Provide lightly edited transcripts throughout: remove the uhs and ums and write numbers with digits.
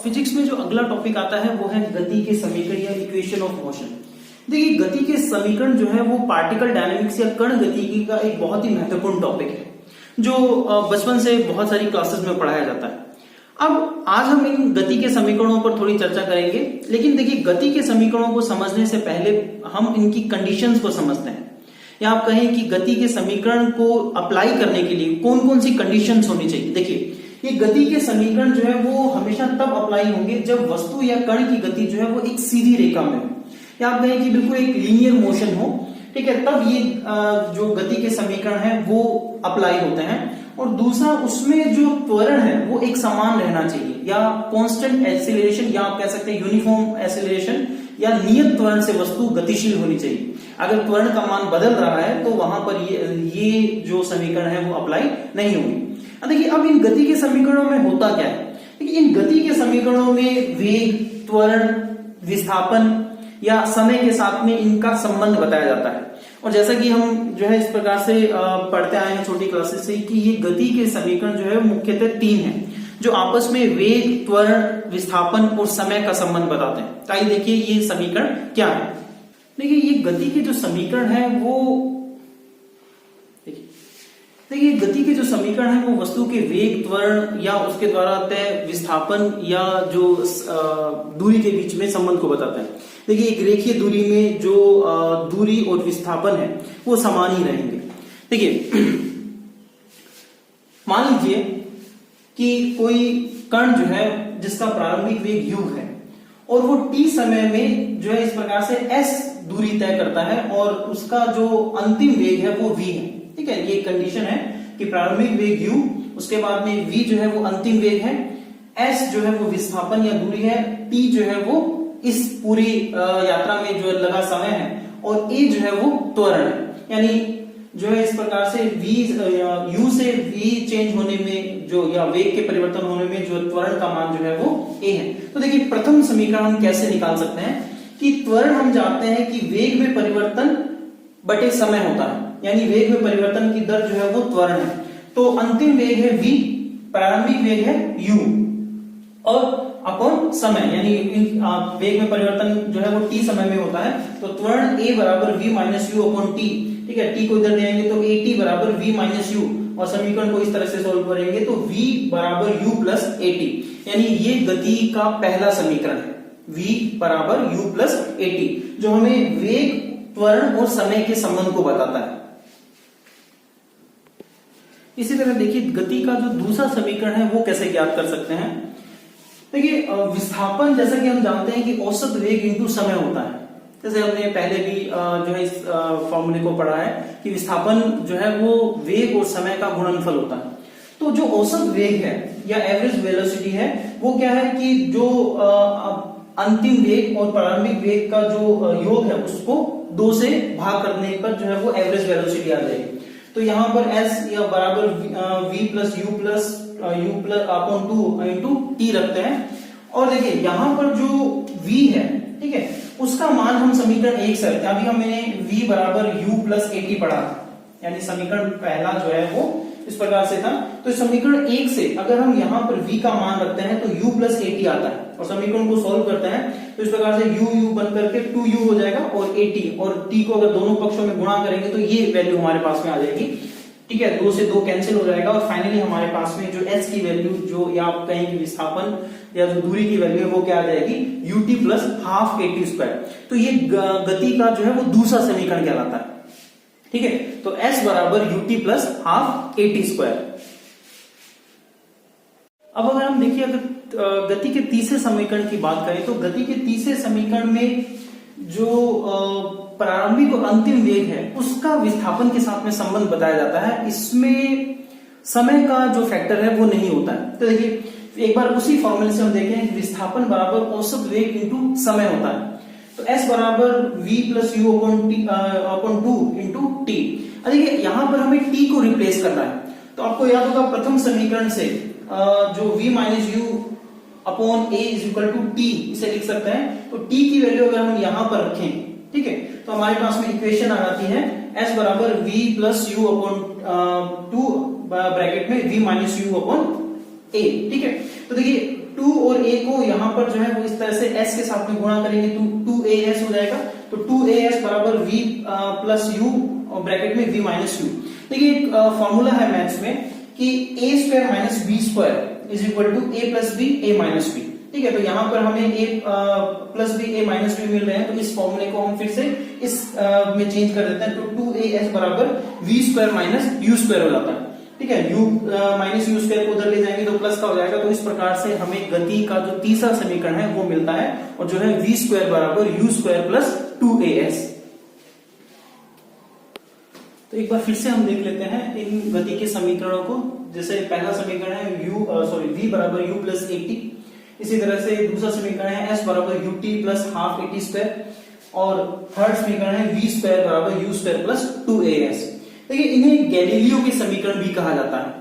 Physics में जो अगला टॉपिक आता है वो है गति के समीकरण या इक्वेशन ऑफ मोशन। देखिए, गति के समीकरण जो है वो पार्टिकल डायनेमिक्स या कण गतिकी का एक बहुत ही महत्वपूर्ण टॉपिक है जो बचपन से बहुत सारी क्लासेस में पढ़ाया जाता है। अब आज हम इन गति के समीकरणों पर थोड़ी चर्चा करेंगे, लेकिन देखिए गति के समीकरणों को समझने से पहले हम इनकी कंडीशंस को समझते हैं, या आप कहें कि गति के समीकरण को अप्लाई करने के लिए कौन कौन सी कंडीशंस होनी चाहिए। देखिए, ये गति के समीकरण जो है वो हमेशा तब अप्लाई होंगे जब वस्तु या कण की गति जो है वो एक सीधी रेखा में हो, या आप कहें कि बिल्कुल एक लीनियर मोशन हो, ठीक है, तब ये जो गति के समीकरण है वो अप्लाई होते हैं। और दूसरा, उसमें जो त्वरण है वो एक समान रहना चाहिए, या कांस्टेंट एक्सीलरेशन, या आप कह सकते हैं यूनिफॉर्म एक्सीलरेशन, या नियत त्वरण से वस्तु गतिशील होनी चाहिए। अगर त्वरण का मान बदल रहा है तो वहां पर ये जो समीकरण है वो अप्लाई नहीं होंगे। देखिए, अब इन गति के समीकरणों में होता क्या है। देखिए, इन गति के समीकरणों में वेग, त्वरण, विस्थापन या समय के साथ में इनका संबंध बताया जाता है। और जैसा कि हम जो है इस प्रकार से पढ़ते आए हैं छोटी क्लासेस से कि ये गति के समीकरण जो है मुख्यतः तीन हैं जो आपस में वेग, त्वरण, विस्थापन और समय का संबंध बताते हैं। तो आइए देखिए ये समीकरण क्या है। देखिए, ये गति के जो समीकरण है वो देखिए गति के जो समीकरण है वो वस्तु के वेग, त्वरण या उसके द्वारा तय विस्थापन या जो दूरी के बीच में संबंध को बताता है। देखिए, एक रेखीय दूरी में जो दूरी और विस्थापन है वो समान ही रहेंगे। देखिए, मान लीजिए कि कोई कण जो है जिसका प्रारंभिक वेग u है और वो t समय में जो है इस प्रकार से s दूरी तय करता है और उसका जो अंतिम वेग है वो v है। ठीक है, ये कंडीशन है कि प्रारंभिक वेग u, उसके बाद में v जो है वो अंतिम वेग है, s जो है वो विस्थापन या दूरी है, t जो है वो इस पूरी यात्रा में जो लगा समय है, और a जो है वो त्वरण है। यानी जो है इस प्रकार से u से v चेंज होने में जो, या वेग के परिवर्तन होने में जो त्वरण का मान जो है वो a है। तो देखिए, प्रथम समीकरण हम कैसे निकाल सकते हैं कि त्वरण हम जानते हैं कि वेग में परिवर्तन बटे समय होता है, यानी वेग में परिवर्तन की दर जो है वो त्वरण है। तो अंतिम वेग है v, प्रारंभिक वेग है u, और अपॉन समय, यानी वेग में परिवर्तन जो है वो t समय में होता है। तो त्वरण a बराबर v minus u upon t। ठीक है, t को इधर देंगे तो at बराबर v माइनस यू, और समीकरण को इस तरह से सोल्व करेंगे तो v बराबर u प्लस at, यानी ये गति का पहला समीकरण है, v बराबर u प्लस at, जो हमें वेग, त्वरण और समय के संबंध को बताता है। इसी तरह देखिए, गति का जो दूसरा समीकरण है वो कैसे ज्ञात कर सकते हैं। देखिए, विस्थापन जैसा कि हम जानते हैं कि औसत वेग इंटू समय होता है। जैसे हमने पहले भी जो है इस फॉर्मूले को पढ़ा है कि विस्थापन जो है वो वेग और समय का गुणनफल होता है। तो जो औसत वेग है या एवरेज वेलोसिटी है वो क्या है कि जो अंतिम वेग और प्रारंभिक वेग का जो योग है उसको 2 से भाग करने पर जो है वो एवरेज वेलोसिटी आ जाएगी। तो यहाँ पर s या बराबर v plus you plus upon 2 into T रखते हैं। और देखिए, यहाँ पर जो v है, ठीक है, उसका मान हम समीकरण 1 से रखते हैं। अभी हमने v बराबर u प्लस at पढ़ा था, यानी समीकरण पहला जो है वो इस प्रकार से था। तो समीकरण 1 से अगर हम यहाँ पर v का मान रखते हैं तो u प्लस at आता है, और समीकरण को सॉल्व करते हैं तो इस प्रकार से u बन करके 2u हो जाएगा, और at और t को अगर दोनों पक्षों में गुणा करेंगे तो ये वैल्यू हमारे पास में आ जाएगी। ठीक है, 2 से 2 कैंसिल हो जाएगा, और फाइनली हमारे पास में जो s की वैल्यू जो, या आप कहें कि विस्थापन या जो दूरी की वैल्यू है वो क्या आ जाएगी, ut plus half at square. तो ये गति का जो है वो दूसरा समीकरण कहलाता है। ठीक है, तो s बराबर ut plus half at square. अब अगर हम देखिए, अगर गति के तीसरे समीकरण की बात करें तो गति के तीसरे समीकरण में जो प्रारंभिक और अंतिम वेग है उसका विस्थापन के साथ में संबंध बताया जाता है। इसमें समय का जो फैक्टर है वो नहीं होता है। तो देखिए, एक बार उसी फॉर्मूले से हम देखें, विस्थापन बराबर औसत वेग इंटू समय होता है। तो s बराबर v plus you upon 2 into T. देखिए, यहाँ पर हमें t को रिप्लेस करना है। तो आपको याद होगा प्रथम समीकरण से जो v minus u upon a is equal to t इसे लिख सकते हैं। तो t की वैल्यू अगर हम यहाँ पर रखें, ठीक है, तो हमारे पास में इक्वेशन आ जाती है s बराबर v plus you upon 2 bracket में v minus u upon a। ठीक है, तो देखिए 2 2 और a को यहाँ पर जो है वो इस तरह से s के साथ में गुणा करेंगे तो 2as हो जाएगा। तो 2as बराबर v प्लस u ब्रैकेट में v माइनस यू। देखिए एक फॉर्मूला है मैथ्स में कि a square minus b square is equal to a plus b a minus b। ठीक है, तो यहाँ पर हमें a plus b a minus b मिल रहे हैं, तो इस फॉर्मूले को हम फिर से इस में चेंज कर देते हैं। तो 2as बराबर v square minus u square हो जाता है। ठीक है, u माइनस यू स्क्वायर को उधर ले जाएंगे तो प्लस का हो जाएगा। तो इस प्रकार से हमें गति का जो तीसरा समीकरण है वो मिलता है, और जो है v स्क्वायर बराबर u स्क्वायर प्लस 2as। तो एक बार फिर से हम देख लेते हैं इन गति के समीकरणों को। जैसे पहला समीकरण है v बराबर u प्लस 80। इसी तरह से दूसरा समीकरण है s बराबर ut प्लस हाफ 80 स्क्वायर, और थर्ड समीकरण है v स्क्वायर बराबर u स्क्वायर प्लस 2as। देखिए इन्हें गैलीलियो के समीकरण भी कहा जाता है,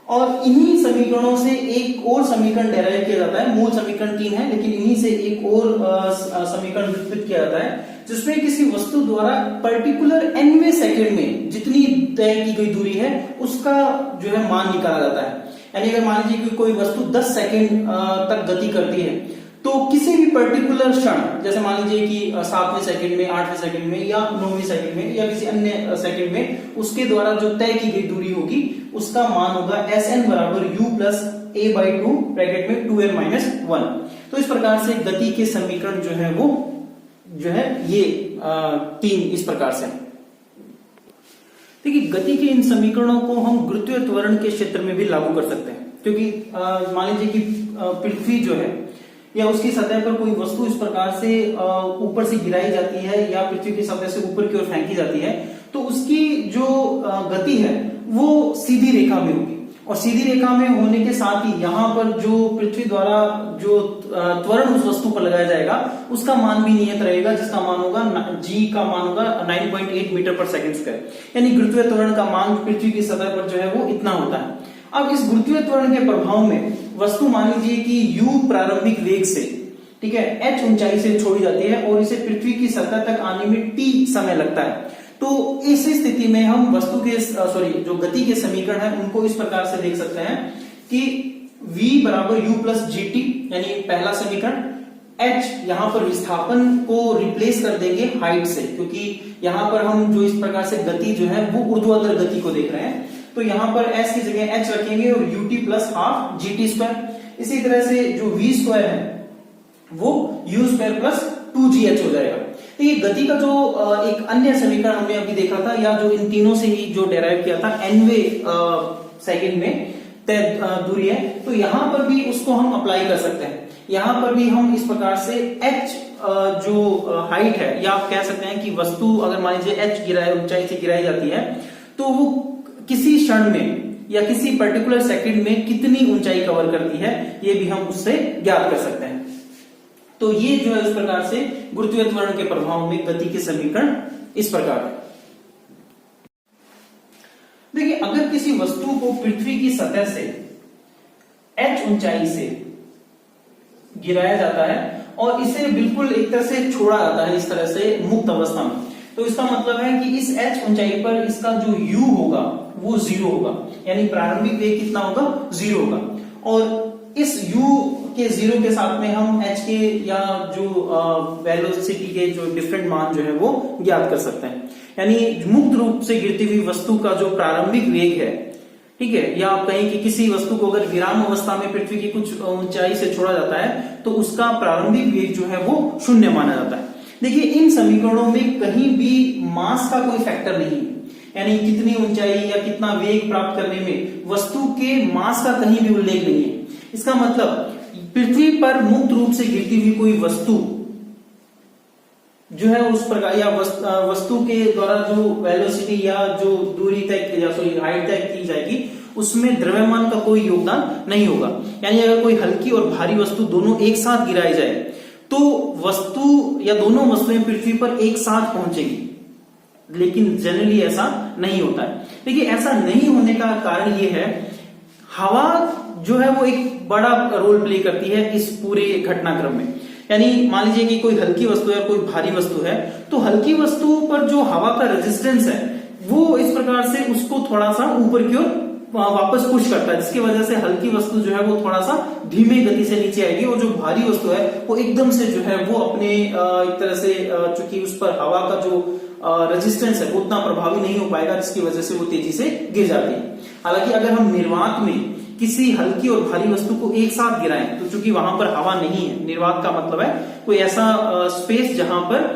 और इन्हीं समीकरणों से एक और समीकरण डेराइव किया जाता है। मूल समीकरण 3 है, लेकिन इन्हीं से एक और समीकरण विकसित किया जाता है जिसमें किसी वस्तु द्वारा पर्टिकुलर nवें सेकंड में जितनी तय की गई दूरी है उसका जो है मान निकाला जाता है। यानी अगर मान लीजिए कि कोई वस्तु 10 सेकंड तक गति करती है, तो किसी भी पर्टिकुलर क्षण, जैसे मान लीजिए कि 7वें सेकंड में, 8वें सेकंड में या 9वें सेकंड में या किसी अन्य सेकंड में, उसके द्वारा जो तय की गई दूरी होगी उसका मान होगा Sn बराबर u plus a by 2 bracket में 2n माइनस 1। तो इस प्रकार से गति के समीकरण जो है वो जो है ये 3 इस प्रकार से। देखिए गति के इन समीकरणों को हम गुरुत्वीय त्वरण के क्षेत्र में भी लागू कर सकते हैं, क्योंकि मान लीजिए कि पृथ्वी जो है या उसकी सतह पर कोई वस्तु इस प्रकार से ऊपर से गिराई जाती है या पृथ्वी की सतह से ऊपर की ओर फेंकी जाती है, तो उसकी जो गति है वो सीधी रेखा में होगी, और सीधी रेखा में होने के साथ ही यहाँ पर जो पृथ्वी द्वारा जो त्वरण उस वस्तु पर लगाया जाएगा उसका मान भी नियत रहेगा, जिसका मान होगा g का मान होगा 9.8 मीटर पर सेकंड स्क्वायर। यानी गुरुत्वीय त्वरण का मान पृथ्वी की सतह पर जो है वो इतना होता है। अब इस गुरुत्वीय त्वरण के प्रभाव में वस्तु मान लीजिए कि u प्रारंभिक वेग से, ठीक है, h ऊंचाई से छोड़ी जाती है और इसे पृथ्वी की सतह तक आने में t समय लगता है। तो इस स्थिति में हम वस्तु के जो गति के समीकरण है उनको इस प्रकार से देख सकते हैं कि v बराबर u प्लस gt, यानी पहला समीकरण। h यहाँ पर विस्थापन को रिप्लेस कर देंगे हाइट से, क्योंकि यहाँ पर हम जो इस प्रकार से गति जो है वो ऊर्ध्वाधर गति को देख रहे हैं, तो यहाँ पर s की जगह h रखेंगे और ut plus half gt square. इसी तरह से जो v स्क्वायर है वो u स्क्वायर प्लस 2gh हो जाएगा। तो ये गति का जो एक अन्य समीकरण हमने अभी देखा था, या जो इन तीनों से ही जो डेराइव किया था nवें सेकंड में तय दूरी है, तो यहाँ पर भी उसको हम अप्लाई कर सकते हैं। यहाँ पर भी हम इस प्रकार से h जो हाइट है, या आप कह सकते हैं कि वस्तु अगर मान लीजिए h ऊंचाई से गिराई जाती है, तो वो किसी क्षण में या किसी पर्टिकुलर सेकंड में कितनी ऊंचाई कवर करती है, ये भी हम उससे ज्ञात कर सकते हैं। तो ये जो है इस प्रकार से गुरुत्वीय त्वरण के प्रभाव में गति के समीकरण इस प्रकार है। देखिए अगर किसी वस्तु को पृथ्वी की सतह से h ऊंचाई से गिराया जाता है और इसे बिल्कुल एक तरह से छोड़ा जाता है इस तरह से मुक्त अवस्था में, तो इसका मतलब है कि इस h ऊंचाई पर इसका जो u होगा वो 0 होगा, यानी प्रारंभिक वेग कितना होगा, 0 होगा। और इस u के 0 के साथ में हम h के या जो वेलोसिटी के जो डिफरेंट मान जो है वो ज्ञात कर सकते हैं। यानी मुक्त रूप से गिरती हुई वस्तु का जो प्रारंभिक वेग है, ठीक है, या आप कहें कि किसी वस्तु को अगर विराम अवस्था में पृथ्वी की कुछ ऊंचाई से छोड़ा जाता है तो उसका प्रारंभिक वेग जो है वो 0 माना जाता है। देखिए इन समीकरणों में कहीं भी मास का कोई फैक्टर नहीं है, यानी कितनी ऊंचाई या कितना वेग प्राप्त करने में वस्तु के मास का कहीं भी उल्लेख नहीं है। इसका मतलब पृथ्वी पर मुक्त रूप से गिरती हुई कोई वस्तु जो है उस प्रकार, या वस्तु के द्वारा जो वेलोसिटी या जो दूरी तय या हाइट तय की जाएगी उसमें द्रव्यमान का कोई योगदान नहीं होगा। यानी अगर कोई हल्की और भारी वस्तु दोनों एक साथ गिराई जाए तो वस्तु या दोनों वस्तुएं पृथ्वी पर एक साथ पहुंचेगी, लेकिन जनरली ऐसा नहीं होता है। देखिए ऐसा नहीं होने का कारण ये है, हवा जो है वो एक बड़ा रोल प्ले करती है इस पूरे घटनाक्रम में। यानी मान लीजिए कि कोई हल्की वस्तु है, कोई भारी वस्तु है, तो हल्की वस्तु पर जो हवा का रेजिस्टेंस है वो इस प्रकार से उसको थोड़ा सा ऊपर की ओर वापस पुश करता है, जिसकी वजह से हल्की वस्तु जो है वो थोड़ा सा धीमे गति से नीचे आएगी और जो भारी वस्तु है वो एकदम से जो है वो अपने एक तरह से चूंकि उस पर हवा का जो रेजिस्टेंस है वो उतना प्रभावी नहीं हो पाएगा, जिसकी वजह से वो तेजी से गिर जाती है। हालांकि अगर हम निर्वात में किसी हल्की और भारी वस्तु को एक साथ गिराएं तो चूंकि वहां पर हवा नहीं है, निर्वात का मतलब है कोई ऐसा स्पेस जहां पर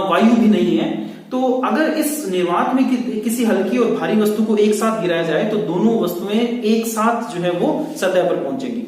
वायु भी नहीं है, तो अगर इस निर्वात में किसी हल्की और भारी वस्तु को एक साथ गिराया जाए तो दोनों वस्तुएं एक साथ जो है वो सतह पर पहुंचेंगी।